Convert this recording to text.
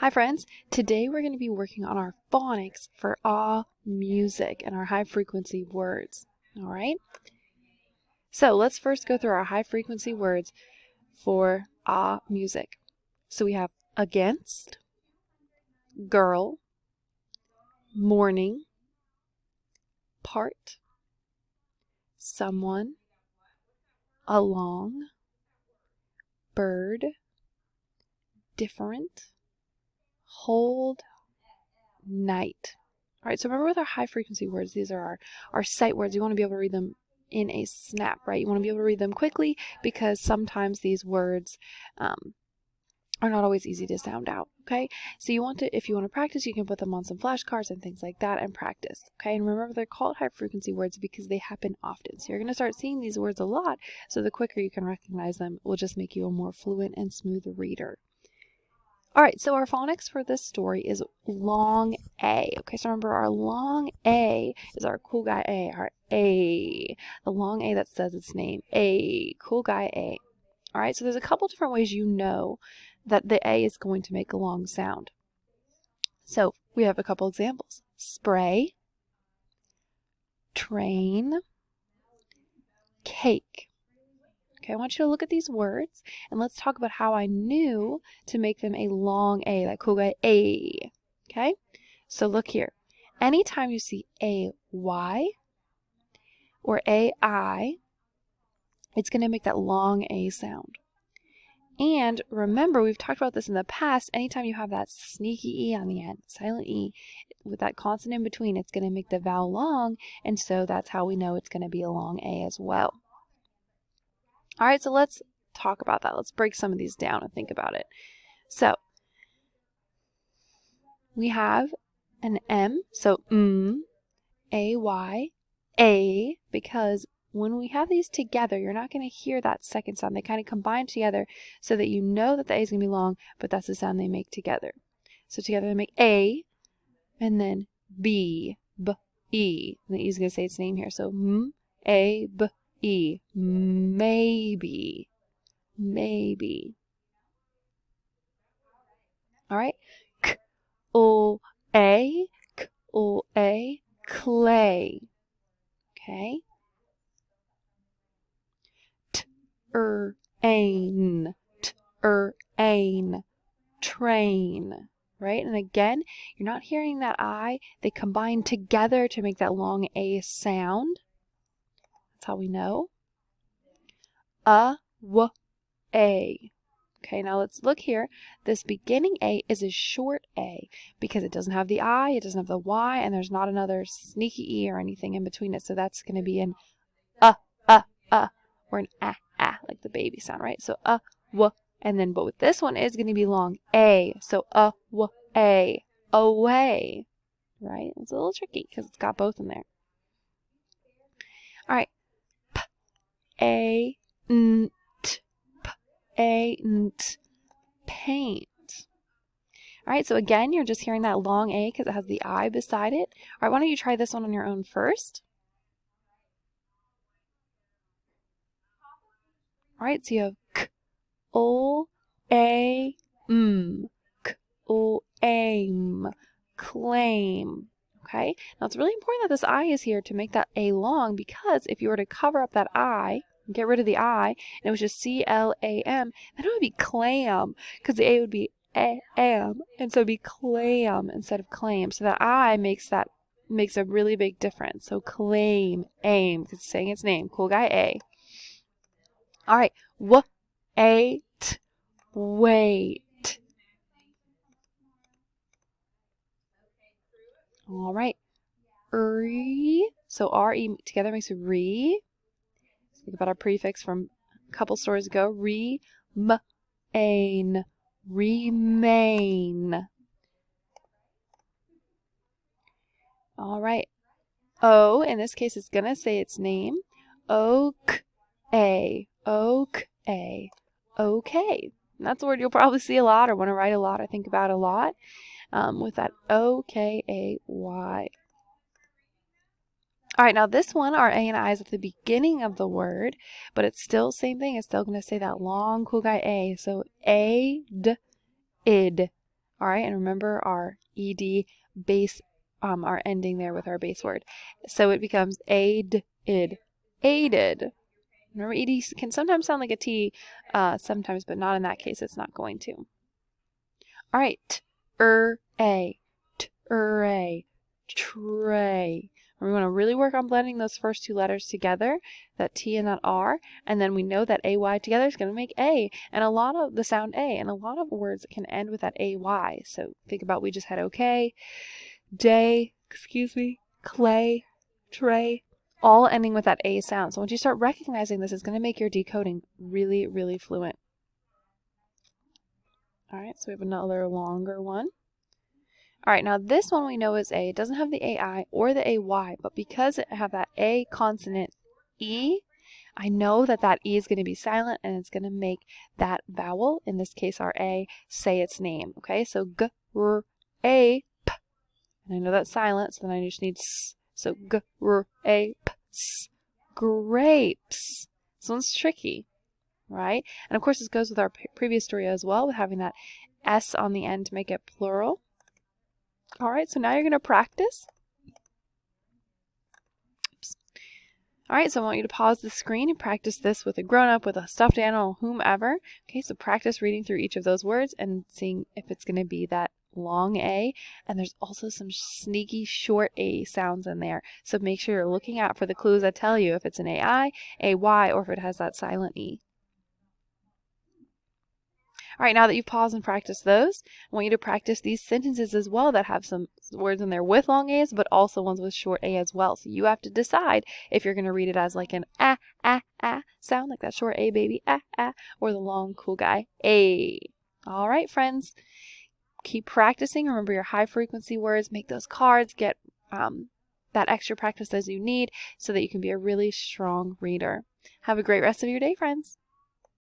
Hi friends, today we're going to be working on our phonics for music and our high frequency words. Alright, so let's first go through our high frequency words for music. So we have against, girl, morning, part, someone, along, bird, different, hold, night. All right, so remember with our high frequency words, these are our sight words. You want to be able to read them in a snap, right? You want to be able to read them quickly because sometimes these words are not always easy to sound out, okay? So you want to, if you want to practice, you can put them on some flashcards and things like that and practice, okay? And remember, they're called high frequency words because they happen often. So you're going to start seeing these words a lot, so the quicker you can recognize them will just make you a more fluent and smooth reader. All right, so our phonics for this story is long A. Okay, so remember our long A is our cool guy A, our A. The long A that says its name, A, cool guy A. All right, so there's a couple different ways you know that the A is going to make a long sound. So we have a couple examples. Spray, train, cake. Okay, I want you to look at these words and let's talk about how I knew to make them a long A, like cool guy A. Okay, so look here. Anytime you see A-Y or A-I, it's going to make that long A sound. And remember, we've talked about this in the past, anytime you have that sneaky E on the end, silent E, with that consonant in between, it's going to make the vowel long, and so that's how we know it's going to be a long A as well. All right, so let's talk about that. Let's break some of these down and think about it. So we have an M, so A-Y, A, because when we have these together, you're not going to hear that second sound. They kind of combine together so that you know that the A is going to be long, but that's the sound they make together. So together they make A, and then B, B-E. And the E is going to say its name here. So A-B-E, maybe. Maybe. All right. K-O-A, K-O-A, clay. Okay. T-er-ain, T-er-ain, train. Right? And again, you're not hearing that I. They combine together to make that long A sound. That's how we know. A-w-A. Okay, now let's look here. This beginning A is a short A because it doesn't have the I, it doesn't have the Y, and there's not another sneaky E or anything in between it. So that's going to be an or an like the baby sound, right? So w, and then but with this one is going to be long A. So w-A, away, right? It's a little tricky because it's got both in there. All right, p-a-n-t, p-a-n-t, paint. All right, so again, you're just hearing that long A because it has the I beside it. All right, why don't you try this one on your own first? All right, so you have k-o-a-m, k-o-aim, claim. Okay, now it's really important that this I is here to make that A long because if you were to cover up that I, get rid of the I, and it was just C-L-A-M, then it would be clam because the A would be am, and so it'd be clam instead of claim. So that I makes a really big difference. So claim, aim, because it's saying its name, cool guy A. All right, wait, wait. All right, re, so R-E together makes a re. Think about our prefix from a couple stories ago. Re-main, remain. All right, O, in this case, it's going to say its name. O-k-A, O-k-A, okay. And that's a word you'll probably see a lot or want to write a lot or think about a lot with that O-K-A-Y. All right, now this one, our A and I is at the beginning of the word, but it's still same thing. It's still going to say that long, cool guy A. So A-d, id. All right, and remember our ed base, our ending there with our base word. So it becomes aided. Aided. Remember, ed can sometimes sound like a t, sometimes, but not in that case. It's not going to. All right, a, tray. And we want to really work on blending those first two letters together, that T and that R, and then we know that AY together is going to make A, and a lot of the sound A, and a lot of words can end with that AY. So think about, we just had okay, day, clay, tray, all ending with that A sound. So once you start recognizing this, it's going to make your decoding really, really fluent. All right, so we have another longer one. All right, now this one we know is A. It doesn't have the AI or the AY, but because it have that A consonant E, I know that that E is going to be silent, and it's going to make that vowel, in this case our A, say its name. Okay, so g-r-a-p. And I know that's silent, so then I just need s. So g-r-a-p-s. Grapes. This one's tricky, right? And of course this goes with our previous story as well, with having that S on the end to make it plural. All right, so now you're going to practice. Oops. All right, so I want you to pause the screen and practice this with a grown-up, with a stuffed animal, whomever. Okay, so practice reading through each of those words and seeing if it's going to be that long A. And there's also some sneaky short A sounds in there. So make sure you're looking out for the clues that tell you if it's an AI, AY, or if it has that silent E. All right, now that you've paused and practiced those, I want you to practice these sentences as well that have some words in there with long A's, but also ones with short A as well. So you have to decide if you're going to read it as like an sound, like that short A baby, or the long cool guy, A. All right, friends, keep practicing. Remember your high frequency words. Make those cards. Get that extra practice as you need so that you can be a really strong reader. Have a great rest of your day, friends.